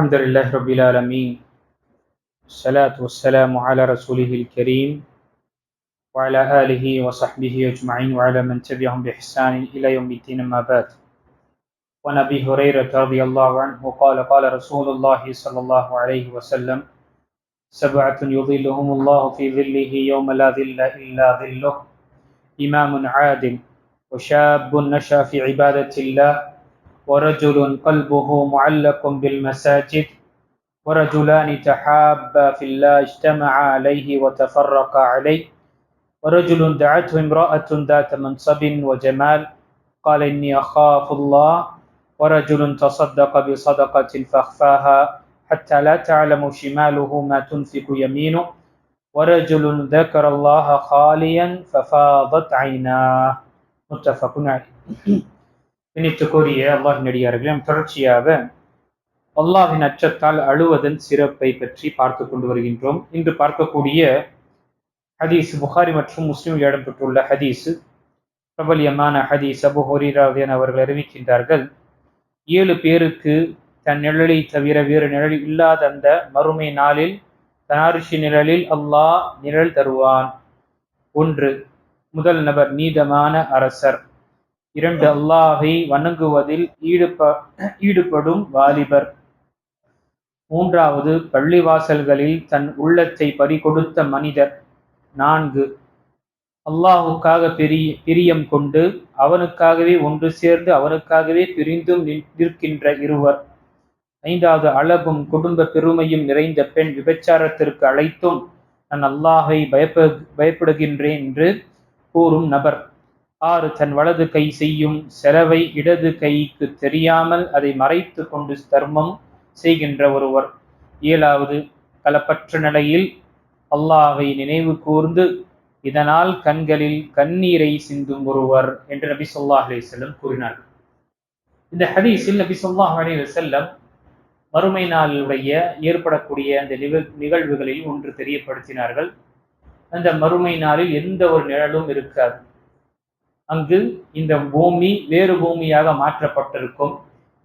الحمد لله رب العالمين الصلاة والسلام على رسوله الكريم وعلى آله وصحبه أجمعين وعلى من تبعهم بإحسان إلى يوم الدين ما بعد. وعن أبي هريرة رضي الله عنه قال قال رسول الله صلى الله عليه وسلم: سبعة يظلهم الله في ظله يوم لا ظل إلا ظله: إمام عادل، وشاب نشأ في عبادة الله، ورجل قلبه معلق بالمساجد، ورجلان تحابا في الله اجتمعا عليه وتفرقا عليه، ورجل دعته امرأة ذات منصب وجمال قال إني أخاف الله، ورجل تصدق بصدقة فأخفاها حتى لا تعلم شماله ما تنفق يمينه، ورجل ذكر الله خاليا ففاضت عيناه. متفق عليه. இனித்துக்குரிய அல்லாஹ்வின் அடியார்களே, தொடர்ச்சியாக அல்லாஹ்வின் அச்சத்தால் அழுவதன் சிறப்பை பற்றி பார்த்து கொண்டு வருகின்றோம். இன்று பார்க்கக்கூடிய ஹதீஸ் புகாரி மற்றும் முஸ்லிமில் இடம்பெற்றுள்ள ஹதீஸ், பிரபல்யமான ஹதீஸ். அபூ ஹுரைரா அவர்கள் அறிவிக்கின்றார்கள், 7 பேருக்கு தன் நிழலை தவிர வேறு நிழல் இல்லாத அந்த மறுமை நாளில் தன் அர்ஷ் நிழலில் அல்லாஹ் நிழல் தருவான். 1, முதல் நபர் நீதமான அரசர். 2, அல்லாஹை வணங்குவதில் ஈடுபடும் வாலிபர். 3வது, பள்ளிவாசல்களில் தன் உள்ளத்தை பறிகொடுத்த மனிதர். 4, அல்லாஹுக்காக பிரியம் கொண்டு அவனுக்காகவே ஒன்று சேர்ந்து அவனுக்காகவே பிரிந்தும் நிற்கின்ற இருவர். 5வது, அழகும் குடும்ப பெருமையும் நிறைந்த பெண் விபச்சாரத்திற்கு அழைத்தும் நான் அல்லாஹை பயப்படுகின்றேன் என்று கூறும் நபர். 6, தன் வலது கை செய்யும் செலவை இடது கைக்கு தெரியாமல் அதை மறைத்து கொண்டு தர்மம் செய்கின்ற ஒருவர். 7வது, களப்பற்ற நிலையில் அல்லாஹை நினைவு கூர்ந்து இதனால் கண்களில் கண்ணீரை சிந்தும் ஒருவர் என்று நபி ஸல்லல்லாஹு அலைஹி வஸல்லம் கூறினார்கள். இந்த ஹதீஸில் நபி ஸல்லல்லாஹு அலைஹி வஸல்லம் மறுமை நாளுடைய ஏற்படக்கூடிய அந்த நிகழ்வுகளில் ஒன்று தெரியப்படுத்தினார்கள். அந்த மறுமை நாளில் எந்த ஒரு நிழலும் இருக்காது. அங்கு இந்த பூமி வேறு பூமியாக மாற்றப்பட்டிருக்கும்.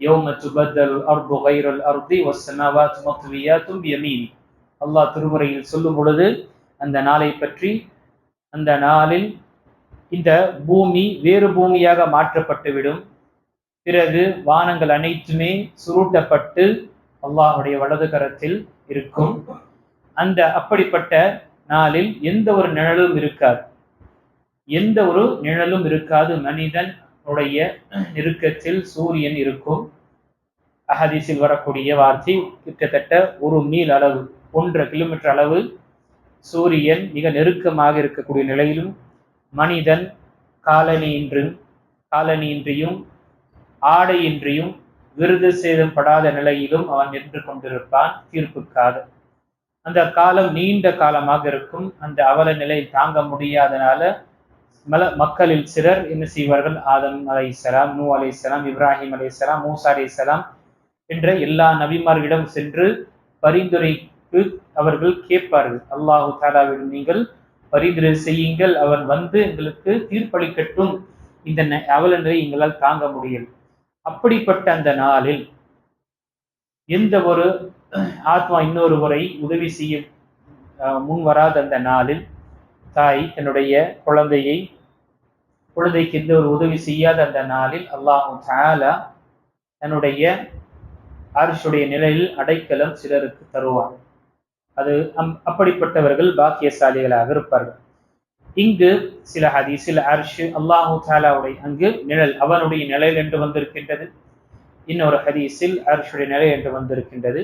யௌம துபத்தல் அர்து கைரல் அர்தி வஸ்ஸமாவாத்து மத்வியாத்தும் பியமீனி. அல்லாஹ் திருமுறையில் சொல்லும் பொழுது அந்த நாளை பற்றி, அந்த நாளில் இந்த பூமி வேறு பூமியாக மாற்றப்பட்டுவிடும். பிறகு வானங்கள் அனைத்துமே சுருட்டப்பட்டு அல்லாஹுடைய வலது கரத்தில் இருக்கும். அந்த அப்படிப்பட்ட நாளில் எந்த ஒரு நிழலும் இருக்காது. எந்த ஒரு நிழலும் இருக்காது. மனிதன் உடைய நெருக்கத்தில் சூரியன் இருக்கும். அஹதீஸில் வரக்கூடிய வார்த்தை, கிட்டத்தட்ட 1 மீல் அளவு, 1.5 கிலோமீட்டர் அளவு சூரியன் மிக நெருக்கமாக இருக்கக்கூடிய நிலையிலும், மனிதன் காலணியின்றியும் ஆடையின்றியும் விருது சேதப்படாத நிலையிலும் அவன் நின்று கொண்டிருப்பான் தீர்ப்புக்காக. அந்த காலம் நீண்ட காலமாக இருக்கும். அந்த அவல நிலையை தாங்க முடியாதனால மக்களில் சிலர் என்ன செய்வார்கள், ஆதம் அலைஹிஸ்ஸலாம், நூ அலைஹிஸ்ஸலாம், இப்ராஹிம் அலைஹிஸ்ஸலாம், மூசா அலைஹிஸ்ஸலாம் என்ற எல்லா நபிமார்களிடம் சென்று பரிந்துரைக்கு அவர்கள் கேட்பார்கள். அல்லாஹு தஆலாவிடம் நீங்கள் பரிந்துரை செய்யுங்கள், அவன் வந்து எங்களுக்கு தீர்ப்பளிக்கட்டும், இந்த அவல நிலை எங்களால் தாங்க முடியல. அப்படிப்பட்ட அந்த நாளில் எந்த ஒரு ஆத்மா இன்னொருவரை உதவி செய்ய முன் வராத அந்த நாளில், தாய் தன்னுடைய குழந்தைக்கு எந்த ஒரு உதவி செய்யாத அந்த நாளில் அல்லாஹு தஆலா தன்னுடைய அர்ஷுடைய நிலையில் அடைக்கலம் சிலருக்கு தருவார். அது அப்படிப்பட்டவர்கள் பாக்கியசாலிகளாக இருப்பார்கள். இங்கு சில ஹதீஸில் அர்ஷ் அல்லாஹு தஆலாவுடைய அங்கு நிழல், அவனுடைய நிழல் என்று வந்திருக்கின்றது. இன்னொரு ஹதீஸில் அர்ஷுடைய நிழல் என்று வந்திருக்கின்றது.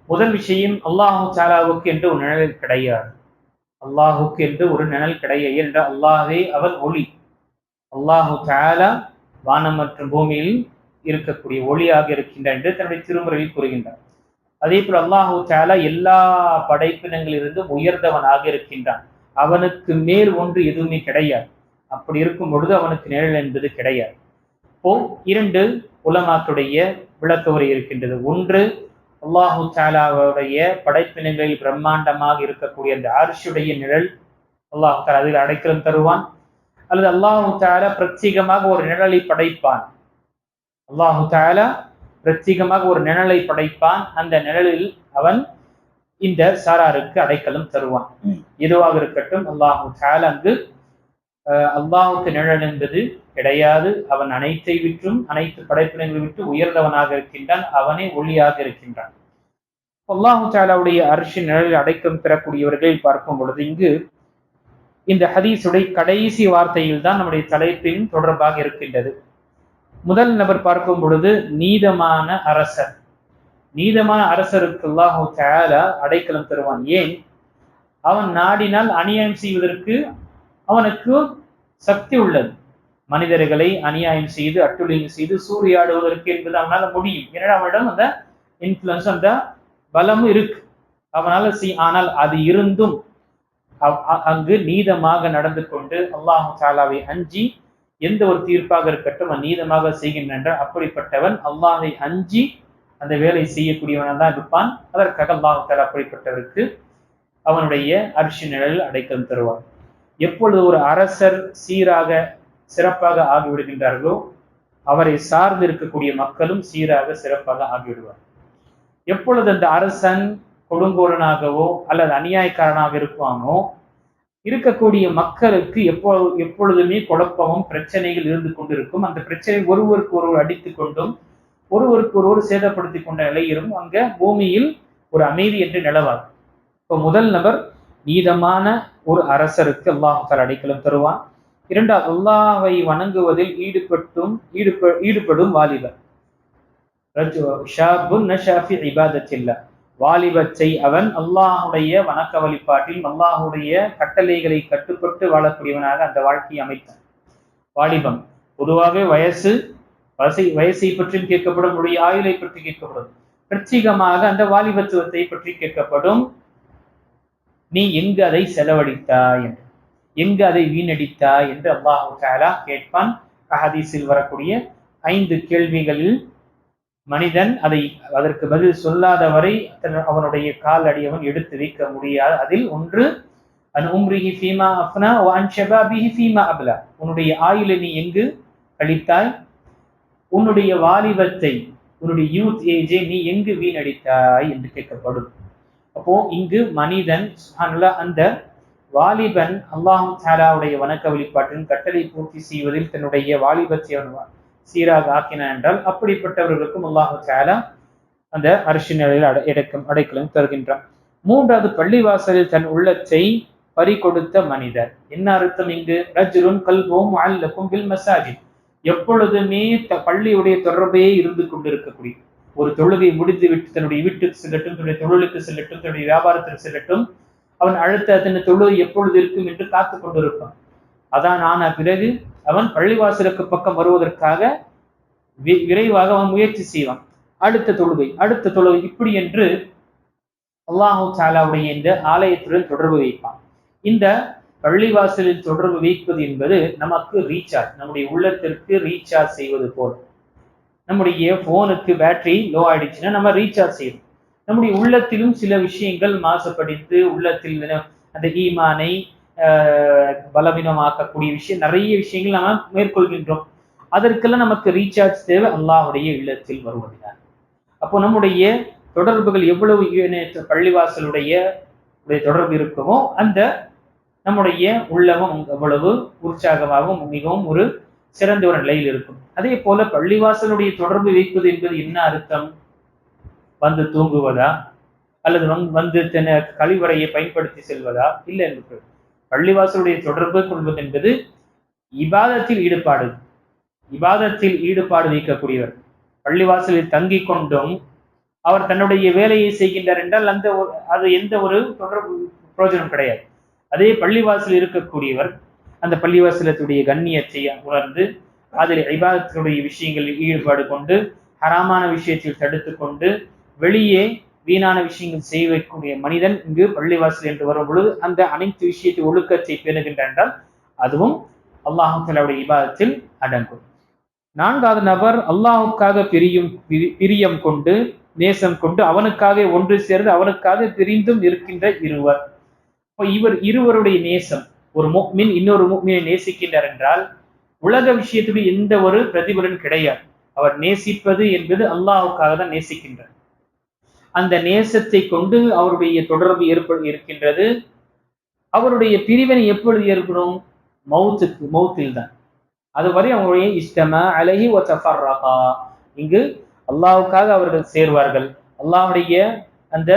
முதல் விஷயம், அல்லாஹு தஆலாவுக்கு என்று ஒரு நிழல் கிடையாது. அல்லாஹுக்கு என்று ஒரு நிழல் கிடையாது என்ற அல்லாஹே அவன் ஒளி. அல்லாஹு தஆலா வானம் மற்றும் பூமியில் இருக்கக்கூடிய ஒளியாக இருக்கின்றான் என்று தன்னுடைய திருமுறையில் கூறுகின்றான். அதே போல் அல்லாஹு தஆலா எல்லா படைப்பினங்களிலிருந்தும் உயர்ந்தவனாக இருக்கின்றான். அவனுக்கு மேல் ஒன்று எதுவுமே கிடையாது. அப்படி இருக்கும் பொழுது அவனுக்கு நிழல் என்பது கிடையாது. இப்போ 2 உலமாக்களுடைய விளக்க உரை இருக்கின்றது. ஒன்று, அல்லாஹு தஆலாவுடைய படைப்பினங்களில் பிரம்மாண்டமாக இருக்கக்கூடிய அந்த அர்ஷுடைய நிழல், அல்லாஹு தஆலா அதில் அடைக்கலம் தருவான். அல்லது அல்லாஹு தஆலா பிரத்யேகமாக ஒரு நிழலை படைப்பான். அல்லாஹு தஆலா பிரத்யேகமாக ஒரு நிழலை படைப்பான். அந்த நிழலில் அவன் இந்த சாராருக்கு அடைக்கலம் தருவான். எதுவாக இருக்கட்டும், அல்லாஹு தஆலா அங்கு அல்லாஹுக்கு நிழல் என்பது கிடையாது. அவன் அனைத்தை விற்றும் அனைத்து படைப்பினங்களை விட்டு உயர்ந்தவனாக இருக்கின்றான். அவனே ஒளியாக இருக்கின்றான். அல்லாஹு தஆலாவுடைய அர்ஷின் நிழலில் அடைக்கலம் பெறக்கூடியவர்களை பார்க்கும் பொழுது இங்கு இந்த ஹதீஸுடைய கடைசி வார்த்தையில் தான் நம்முடைய தலைப்பின் தொடர்பாக இருக்கின்றது. முதல் நபர் பார்க்கும் பொழுது நீதமான அரசர். நீதமான அரசருக்கு அல்லாஹு தஆலா அடைக்கலம் தருவான். ஏன்? அவன் நாடினால் அநியாயம் செய்வதற்கு அவனுக்கு சக்தி உள்ளது. மனிதர்களை அநியாயம் செய்து அட்டுழியம் செய்து சூறையாடுவதற்கு என்பது அவனால முடியும். ஏன்னா அவனிடம் அந்த இன்ஃப்ளூயன்ஸ், அந்த பலமும் இருக்கு, அவனால ஆனால் அது இருந்தும் அங்கு நீதமாக நடந்து கொண்டு அல்லாஹு தஆலாவை அஞ்சி எந்த ஒரு தீர்ப்பாக இருக்கட்டும் நீதமாக செய்கின்ற அப்படிப்பட்டவன் அல்லாஹை அஞ்சி அந்த வேலை செய்யக்கூடியவனாக தான் இருப்பான். அதற்காக அல்லாஹு தஆலா அப்படிப்பட்டவருக்கு அவனுடைய அர்ஷின் நிழலில் அடைக்கலம் தருவான். எப்பொழுது ஒரு அரசர் சீராக சிறப்பாக ஆகிவிடுகின்றார்களோ அவரை சார்ந்து இருக்கக்கூடிய மக்களும் சீராக சிறப்பாக ஆகிவிடுவார். எப்பொழுது அந்த அரசன் கொடுங்கோலனாகவோ அல்லது அநியாயக்காரனாக இருப்பானோ இருக்கக்கூடிய மக்களுக்கு எப்பொழுதுமே குழப்பமும் பிரச்சனைகள் இருந்து கொண்டிருக்கும். அந்த பிரச்சனை ஒருவருக்கு ஒருவர் அடித்துக் கொண்டும் ஒருவருக்கு ஒருவர் சேதப்படுத்தி கொண்ட நிலையிலும் அங்க பூமியில் ஒரு அமைதி என்று நிலவார். இப்போ முதல் நபர் நீதமான ஒரு அரசருக்கு அல்லாஹ் தஆலா அடைக்கலம் தருவான். இரண்டாவது, அல்லாஹ்வை வணங்குவதில் ஈடுபடும் வாலிபர். வாலிபத்தை அவன் அல்லாஹுடைய வணக்க வழிபாட்டில் அல்லாஹுடைய கட்டளைகளை கட்டுப்பட்டு வாழக்கூடியவனாக அந்த வாழ்க்கையை அமைத்தான். வாலிபம் பொதுவாக வயசை பற்றியும் கேட்கப்படும், உடைய ஆயுளை பற்றி கேட்கப்படும். பிரத்யேகமாக அந்த வாலிபத்துவத்தை பற்றி கேட்கப்படும். நீ எங்கு அதை செலவழித்தாய் என்று, எங்கு அதை வீணடித்தாய் என்று அல்லாஹு தஆலா கேட்பான். ஹதீஸில் வரக்கூடிய 5 கேள்விகளில் மனிதன் அதற்கு பதில் சொல்லாத வரை அவனுடைய கால் அடி அவன் எடுத்து வைக்க முடியாது. அதில் ஒன்று அன் உம்ரிஹி ஃபீமா அஃப்னா வ அன் ஷபாபிஹி ஃபீமா அப்லா. உன்னுடைய ஆயுளை நீ எங்கு கழித்தாய், உன்னுடைய வாலிபத்தை, உன்னுடைய யூத் ஏஜை நீ எங்கு வீணடித்தாய் என்று கேட்கப்படும். அப்போ இங்கு மனிதன் அந்த வாலிபன் அல்லாஹ் தஆலாவுடைய வணக்க வழிபாட்டின் கட்டளை பூர்த்தி செய்வதில் தன்னுடைய வாலிபத்தை அவன் சீராக ஆக்கினான் என்றால் அப்படிப்பட்டவர்களுக்கும் அல்லாஹ் தஆலா அந்த அர்ஷின் நிலையில் அடைக்கலம் தருகின்றான். மூன்றாவது, பள்ளிவாசலில் தன் உள்ளத்தை பறிகொடுத்த மனிதர். என்ன அர்த்தம் இங்கு? ரஜுலுன் கல்புஹு முஅல்லகும் பில் மசாஜித். எப்பொழுதுமே பள்ளியுடைய தொடர்பே இருந்து கொண்டிருக்கக்கூடிய, ஒரு தொழுகை முடித்து விட்டு தன்னுடைய வீட்டுக்கு செல்லட்டும், தன்னுடைய தொழிலுக்கு செல்லட்டும், தன்னுடைய வியாபாரத்திற்கு செல்லட்டும், அவன் தன் தொழுகை எப்பொழுது இருக்கும் என்று காத்து கொண்டிருப்பான். அதான் ஆன பிறகு அவன் பள்ளிவாசலுக்கு பக்கம் வருவதற்காக விரைவாக அவன் முயற்சி செய்வான். அடுத்த தொழுகை இப்படி என்று அல்லாஹு தஆலாவுடைய இந்த ஆலயத்துடன் தொடர்பு வைப்பான். இந்த பள்ளிவாசலில் தொடர்பு வைப்பது என்பது நமக்கு ரீசார்ஜ், நம்முடைய உள்ளத்திற்கு ரீசார்ஜ் செய்வது போல். நம்முடைய போனுக்கு பேட்டரி லோ ஆயிடுச்சுன்னா நம்ம ரீசார்ஜ் செய்யணும். நம்முடைய உள்ளத்திலும் சில விஷயங்கள் மாசுபடித்து உள்ளத்தில் அந்த ஈமானை பலவீனமாக்கக்கூடிய நிறைய விஷயங்கள் நம்ம மேற்கொள்கின்றோம். அதற்கெல்லாம் நமக்கு ரீசார்ஜ் தேவை அல்லாஹ்வுடைய இல்லத்தில் வருவதுதான். அப்போ நம்முடைய தொடர்புகள் எவ்வளவு பள்ளிவாசலுடைய தொடர்பு இருக்குமோ அந்த நம்முடைய உள்ளமும் அவ்வளவு உற்சாகமாகவும் மிகவும் ஒரு சிறந்த ஒரு நிலையில் இருக்கும். அதே போல பள்ளிவாசலுடைய தொடர்பு வைப்பது என்பது என்ன அர்த்தம்? வந்து தூங்குவதா அல்லது வந்து கழிவறையை பயன்படுத்தி செல்வதா? இல்லை என்று பள்ளிவாசலுடைய தொடர்பு கொள்வது என்பது இபாதத்தில் ஈடுபாடு வைக்கக்கூடியவர். பள்ளிவாசலில் தங்கி கொண்டும் அவர் தன்னுடைய வேலையை செய்கின்றார் என்றால் அது எந்த ஒரு தொடர்பு பிரயோஜனம் கிடையாது. அதே பள்ளிவாசல் இருக்கக்கூடியவர் அந்த பள்ளிவாசலத்துடைய கண்ணியத்தை உணர்ந்து அதில் இபாதத்துடைய விஷயங்களில் ஈடுபாடு கொண்டு ஹராமான விஷயத்தில் தடுத்து கொண்டு வெளியே வீணான விஷயங்கள் செய்யக்கூடிய மனிதன் இங்கு பள்ளிவாசல் என்று வரும் பொழுது அந்த அனைத்து விஷயத்தை ஒழுக்கத்தை பேணுகின்ற என்றால் அதுவும் அல்லாஹ் தஆலாவுடைய இபாதத்தில் அடங்கும். நான்காவது நபர் அல்லாஹுக்காக பிரியம் கொண்டு நேசம் கொண்டு அவனுக்காக ஒன்று சேர்ந்து அவனுக்காக பிரிந்தும் இருக்கின்ற இருவர். இருவருடைய நேசம், ஒரு முஃமின் இன்னொரு முஃமினை நேசிக்கின்றார் என்றால் உலக விஷயத்துக்கு எந்த ஒரு பிரதிபலன் கிடையாது. அவர் நேசிப்பது என்பது அல்லாஹ்வுக்காக தான் நேசிக்கின்றார். அந்த நேசத்தை கொண்டு அவருடைய தொடர்பு இருக்கின்றது. அவருடைய பிரிவினை எப்பொழுது ஏற்படும்? மௌத்தில் தான். அதுவரை அவங்களுடைய இஸ்தம அலைஹி வ தஃபர்ரகா, இங்கு அல்லாஹ்வுக்காக அவர்கள் சேர்வார்கள். அல்லாஹ்வுடைய அந்த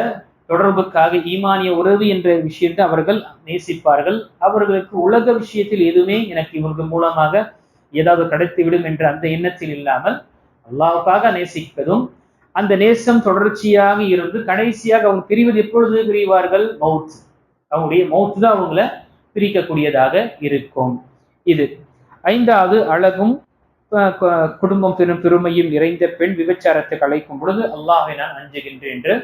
தொடர்புக்காக ஈமானிய உறவு என்ற விஷயத்தை அவர்கள் நேசிப்பார்கள். அவர்களுக்கு உலக விஷயத்தில் எதுவுமே எனக்கு இவர்கள் மூலமாக ஏதாவது கிடைத்துவிடும் என்ற அந்த எண்ணத்தில் இல்லாமல் அல்லாஹ்வுக்காக நேசிப்பதும், அந்த நேசம் தொடர்ச்சியாக இருந்து கடைசியாக அவங்க பிரிவது எப்பொழுது பிரிவார்கள்? மௌத். அவங்களுடைய மௌத் தான் அவங்கள பிரிக்கக்கூடியதாக இருக்கும். இது 5வது அழகும் குடும்பம் பெருமையும் நிறைந்த பெண் விபச்சாரத்துக்கு அழைக்கும் பொழுது அல்லாஹ்வை நான் அஞ்சுகின்றேன் என்று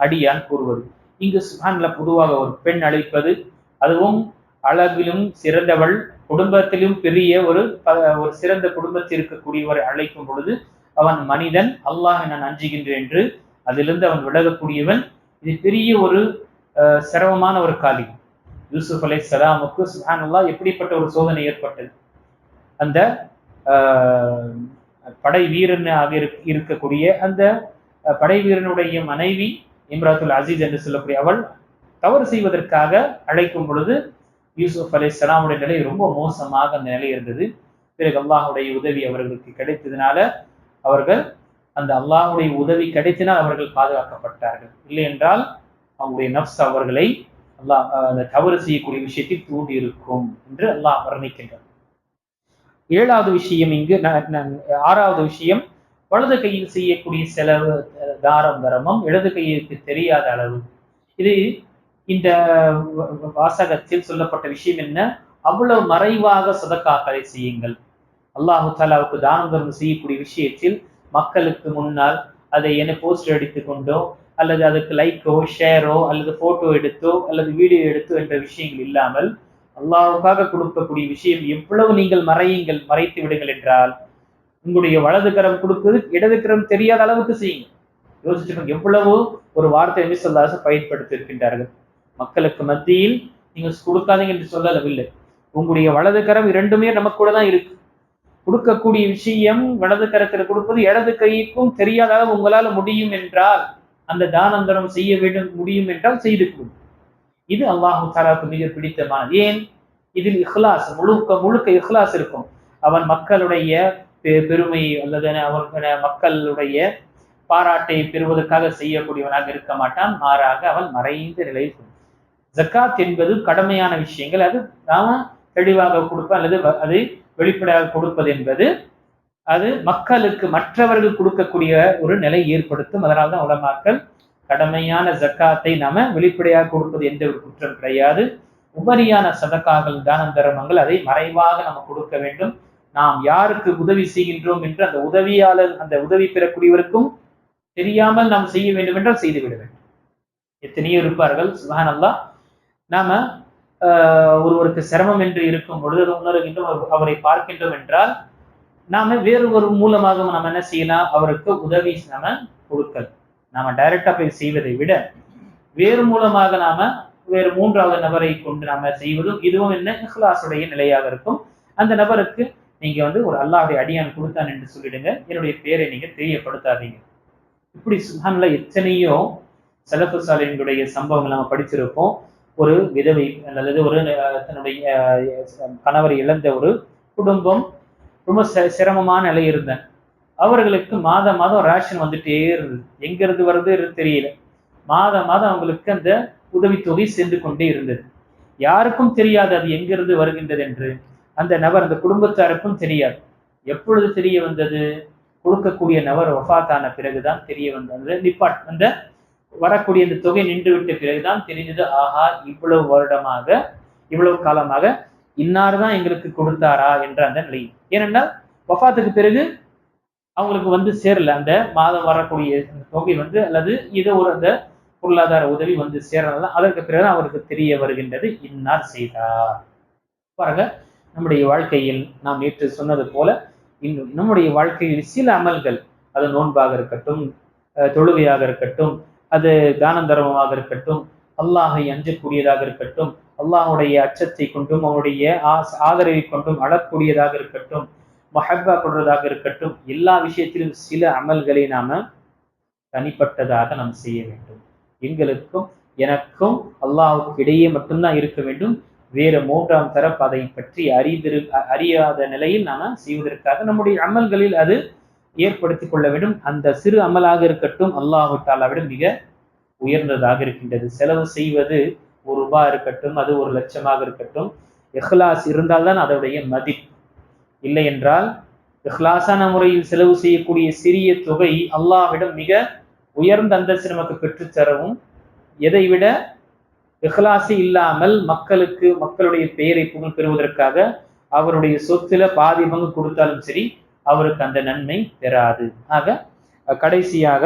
அடியான் கூறுவது. இங்கு சுப்ஹானல்லாஹ் பொதுவாக ஒரு பெண் அழைப்பது, அதுவும் அழகிலும் சிறந்தவள், குடும்பத்திலும் பெரிய ஒரு சிறந்த குடும்பத்தில் இருக்கக்கூடியவரை அழைக்கும் பொழுது அவன் மனிதன், அல்லாஹ்வை நான் அஞ்சுகின்றேன் என்று அதிலிருந்து அவன் விலகக்கூடியவன். இது பெரிய ஒரு சிரமமான ஒரு காரியம். யூசுப் அலைஹிஸ்ஸலாமுக்கு சுப்ஹானல்லாஹ் எப்படிப்பட்ட ஒரு சோதனை ஏற்பட்டது. அந்த படை வீரனாக இருக்கக்கூடிய அந்த படை வீரனுடைய மனைவி இம்ராத்துல் அசீஸ் என்று சொல்லக்கூடிய அவள் தவறு செய்வதற்காக அழைக்கும் பொழுது யூசுப் அலைஹிஸ்ஸலாமுடைய நிலை ரொம்ப மோசமாக அந்த நிலை இருந்தது. பிறகு அல்லாஹ்வுடைய உதவி அவர்களுக்கு கிடைத்ததுனால அவர்கள் அந்த அல்லாஹ்வுடைய உதவி கிடைத்தினால் அவர்கள் பாதுகாக்கப்பட்டார்கள். இல்லை என்றால் அவங்களுடைய நஃப்ஸ் அவர்களை அல்லாஹ் அந்த தவறு செய்யக்கூடிய விஷயத்தில் தூண்டி இருக்கும் என்று அல்லாஹ் வர்ணிக்கின்றார். 7வது விஷயம், இங்கு 6வது விஷயம், வலது கையில் செய்யக்கூடிய செலவு தர்மம் இடது கையிற்கு தெரியாத அளவு. இது இந்த வாசகத்தில் சொல்லப்பட்ட விஷயம் என்ன? அவ்வளவு மறைவாக சதக்காக்களை செய்யுங்கள். அல்லாஹு தாலாவுக்கு தானம் தர்மம் செய்யக்கூடிய விஷயத்தில் மக்களுக்கு முன்னால் அதை என்ன போஸ்டர் எடுத்துக்கொண்டோ அல்லது அதுக்கு லைக்கோ ஷேரோ அல்லது போட்டோ எடுத்தோ அல்லது வீடியோ எடுத்தோ என்ற விஷயங்கள் இல்லாமல் அல்லாஹ்வுக்காக கொடுக்கக்கூடிய விஷயம் எவ்வளவு நீங்கள் மறைத்து விடுங்கள் என்றால், உங்களுடைய வலது கரம் கொடுப்பது இடது கரம் தெரியாத அளவுக்கு செய்யுங்க. யோசிச்சுக்கோங்க, எவ்வளவு ஒரு வார்த்தை நபி ஸல்லல்லாஹு அலைஹி வஸல்லம் பயன்படுத்தி இருக்கின்றார்கள். மக்களுக்கு மத்தியில் நீங்க கொடுக்காதீங்க என்று சொல்லவில்லை. உங்களுடைய வலது கரம் இரண்டுமே நமக்கு கூட தான் இருக்கு. கொடுக்கக்கூடிய விஷயம் வலது கரத்தில் கொடுப்பது இடது கைக்கும் தெரியாத அளவு உங்களால முடியும் என்றால், அந்த தானம் தர்மம் செய்ய வேண்டும் முடியும் என்றால் செய்து கொள்ளும். இது அல்லாஹு தஆலாவுக்கு மிக பிடித்தமானது. ஏன்? இதில் இஹ்லாஸ், முழுக்க இஹ்லாஸ் இருக்கும். அவன் மக்களுடைய பெருமை அல்லது மக்களுடைய பாராட்டை பெறுவதற்காக செய்யக்கூடியவனாக இருக்க மாட்டான். மாறாக அவன் மறைந்த நிலையில். ஜக்காத் என்பது கடமையான விஷயங்கள், அது நாம தெளிவாக கொடுப்ப அல்லது அது வெளிப்படையாக கொடுப்பது என்பது அது மக்களுக்கு மற்றவர்கள் கொடுக்கக்கூடிய ஒரு நிலை ஏற்படுத்தும். அதனால்தான் உலமாக்கள் கடமையான ஜக்காத்தை நாம வெளிப்படையாக கொடுப்பது எந்த ஒரு குற்றம் கிடையாது. உபரியான சதக்காக்கள் தானம் தர்மங்கள் அதை மறைவாக நம்ம கொடுக்க வேண்டும். நாம் யாருக்கு உதவி செய்கின்றோம் என்று அந்த உதவியாளர் அந்த உதவி பெறக்கூடியவருக்கும் தெரியாமல் நாம் செய்ய வேண்டும் என்றால் செய்துவிட வேண்டும். எத்தனையோ இருப்பார்கள் சுப்ஹானல்லாஹ். நாம ஒருவருக்கு சிரமம் என்று இருக்கும் பொழுது அதை உணர்கின்றோம், அவரை பார்க்கின்றோம் என்றால் நாம வேறு ஒரு மூலமாக நம்ம என்ன செய்யலாம்? அவருக்கு உதவி நாம கொடுக்கல். நாம டைரக்டா போய் செய்வதை விட வேறு மூலமாக நாம வேறு 3வது நபரை கொண்டு நாம செய்வதும் இதுவும் என்ன இஹ்லாஸுடைய நிலையாக இருக்கும். அந்த நபருக்கு நீங்க ஒரு அல்லாஹ்வுடைய அடியான் கொடுத்தான் என்று சொல்லிடுங்க, என்னுடைய பேரை நீங்க தெரியப்படுத்தாதீங்க. இப்படி சுப்ஹானல்லாஹ் எத்தனையோ ஸலஃபு ஸாலிஹீன்களுடைய சம்பவங்கள் நம்ம படிச்சிருப்போம். ஒரு விதவை அல்லது ஒரு தன்னுடைய கணவரை இழந்த ஒரு குடும்பம் ரொம்ப சிரமமான நிலை இருந்தாங்க. அவர்களுக்கு மாதம் ரேஷன் வந்துட்டே இருந்தது. எங்க இருந்து வருது தெரியல. மாதம் அவங்களுக்கு அந்த உதவித்தொகை சென்று கொண்டே இருந்தது. யாருக்கும் தெரியாது அது எங்கிருந்து வருகின்றது என்று. அந்த நபர் அந்த குடும்பத்தாருக்கும் தெரியாது. எப்பொழுது தெரிய வந்தது? கொடுக்கக்கூடிய நபர் வஃபாத்தான பிறகுதான் தெரிய வந்தது. அந்த வரக்கூடிய அந்த தொகை நின்று விட்ட பிறகுதான் தெரிஞ்சது, ஆஹா இவ்வளவு வருடமாக இவ்வளவு காலமாக இன்னார் தான் எங்களுக்கு கொடுத்தாரா என்ற அந்த நிலை. ஏனென்றால் வஃபாத்துக்கு பிறகு அவங்களுக்கு சேரல அந்த மாதம் வரக்கூடிய தொகை அல்லது ஏதோ ஒரு அந்த பொருளாதார உதவி சேரல. அதற்கு பிறகு அவருக்கு தெரிய வருகின்றது, இன்னார் செய்தார். பாருங்க, நம்முடைய வாழ்க்கையில் நாம் நேற்று சொன்னது போல இன்னும் நம்முடைய வாழ்க்கையில் சில அமல்கள், அது நோன்பாக இருக்கட்டும், தொழுகையாக இருக்கட்டும், அது தான தர்மமாக இருக்கட்டும், அல்லாஹை அஞ்சக்கூடியதாக இருக்கட்டும், அல்லாஹுடைய அச்சத்தை கொண்டும் அவனுடைய ஆதரவை கொண்டும் அழக்கூடியதாக இருக்கட்டும், மஹப்பா கொள்றதாக இருக்கட்டும், எல்லா விஷயத்திலும் சில அமல்களை நாம தனிப்பட்டதாக நாம் செய்ய வேண்டும். எங்களுக்கும் எனக்கும் அல்லாஹ்வுக்கு இடையே மட்டும்தான் இருக்க வேண்டும். வேற மூன்றாம் தரப்பு அதை பற்றி அறியாத நிலையில் நாம செய்வதற்காக நம்முடைய அமல்களில் அது ஏற்படுத்திக் கொள்ள வேண்டும். அந்த சிறு அமலாக இருக்கட்டும் அல்லாஹ் தஆலாவிடம் மிக உயர்ந்ததாக இருக்கின்றது. செலவு செய்வது ₹1 இருக்கட்டும், அது 1,00,000 இருக்கட்டும், இஹ்லாஸ் இருந்தால்தான் அதனுடைய மதிப்பு. இல்லை என்றால் இஹ்லாசான முறையில் செலவு செய்யக்கூடிய சிறிய தொகை அல்லாஹ்விடம் மிக உயர்ந்த அந்தஸ்து நமக்கு பெற்றுத்தரவும், எதை விட இஹ்லாசி இல்லாமல் மக்களுடைய பெயரை புகழ் பெறுவதற்காக அவருடைய சொத்துல பாதி பங்கு கொடுத்தாலும் சரி, அவருக்கு அந்த நன்மை பெறாது. ஆக கடைசியாக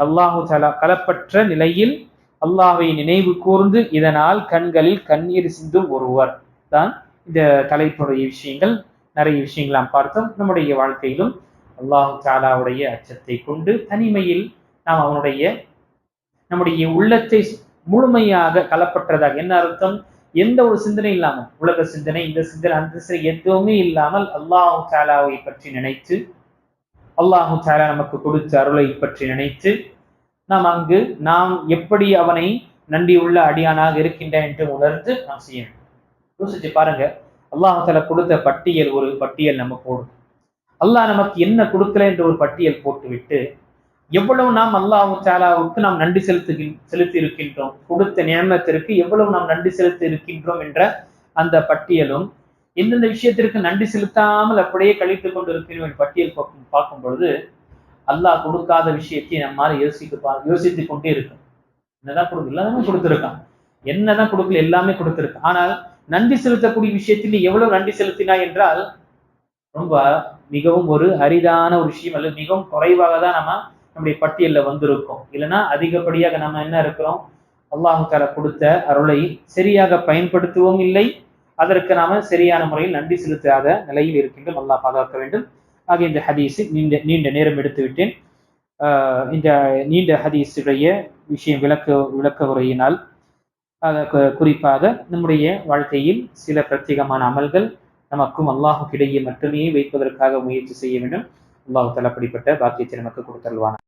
அல்லாஹு தஆலா களப்பற்ற நிலையில் அல்லாஹ்வை நினைவு கூர்ந்து இதனால் கண்களில் கண்ணீர் சிந்தும் ஒருவர் தான் இந்த தலைப்புடைய விஷயங்கள். நிறைய விஷயங்கள் நாம் பார்த்தோம். நம்முடைய வாழ்க்கையிலும் அல்லாஹு தஆலாவுடைய அச்சத்தை கொண்டு தனிமையில் நாம் நம்முடைய உள்ளத்தை முழுமையாக களப்பற்றதாக, என்ன அர்த்தம், எந்த ஒரு சிந்தனை இல்லாமல், உலக சிந்தனை, இந்த சிந்தனை, அந்த சிந்தனை எதுவுமே இல்லாமல் அல்லாஹு தஆலாவை பற்றி நினைத்து, அல்லாஹு தஆலா நமக்கு கொடுத்த அருளை பற்றி நினைத்து நாம் எப்படி அவனை நன்றியுள்ள அடியானாக இருக்கின்றேன் என்று உணர்ந்து நாம் செய்யணும். யோசிச்சு பாருங்க, அல்லாஹு தஆலா கொடுத்த ஒரு பட்டியல் நம்ம போடும். அல்லாஹ் நமக்கு என்ன கொடுக்கல என்ற ஒரு பட்டியல் போட்டுவிட்டு எவ்வளவு நாம் அல்லாஹு தஆலாவுக்கு நாம் நன்றி செலுத்தி இருக்கின்றோம், கொடுத்த நியமத்திற்கு எவ்வளவு நாம் நன்றி செலுத்தி இருக்கின்றோம் என்ற அந்த பட்டியலும், எந்தெந்த விஷயத்திற்கு நன்றி செலுத்தாமல் அப்படியே கழித்துக் கொண்டு இருக்கிறோம் பட்டியல் பார்க்கும் பொழுது அல்லாஹ் கொடுக்காத விஷயத்தை நம்மால யோசித்துக் கொண்டே இருக்கும். என்னதான் கொடுக்கல, எல்லாமே கொடுத்திருக்கான், என்னதான் கொடுக்கல, எல்லாமே கொடுத்திருக்கான். ஆனால் நன்றி செலுத்தக்கூடிய விஷயத்தில் எவ்வளவு நன்றி செலுத்தினாய் என்றால் மிகவும் ஒரு அரிதான ஒரு விஷயம், அல்லது மிகவும் குறைவாக தான் நம்முடைய பட்டியல்ல வந்திருக்கும். இல்லைன்னா அதிகப்படியாக நம்ம என்ன இருக்கிறோம், அல்லாஹு தஆலா கொடுத்த அருளை சரியாக பயன்படுத்துவோம் இல்லை, அதற்கு நாம சரியான முறையில் நன்றி செலுத்தாத நிலையில் இருக்கின்றோம். அல்லாஹ் பாதுகாக்க வேண்டும். ஆக இந்த ஹதீஸை நீண்ட நேரம் எடுத்து விட்டேன். இந்த நீண்ட ஹதீஸுடைய விஷயம் விளக்க உரையினால் குறிப்பாக நம்முடைய வாழ்க்கையில் சில பிரத்யேகமான அமல்கள் நமக்கும் அல்லாஹுக்கு இடையே மட்டுமே வைப்பதற்காக முயற்சி செய்ய வேண்டும். அல்லாஹ் தஆலா அப்படிப்பட்ட பாக்கியத்தை நமக்கு கொடுத்தருள்வான்.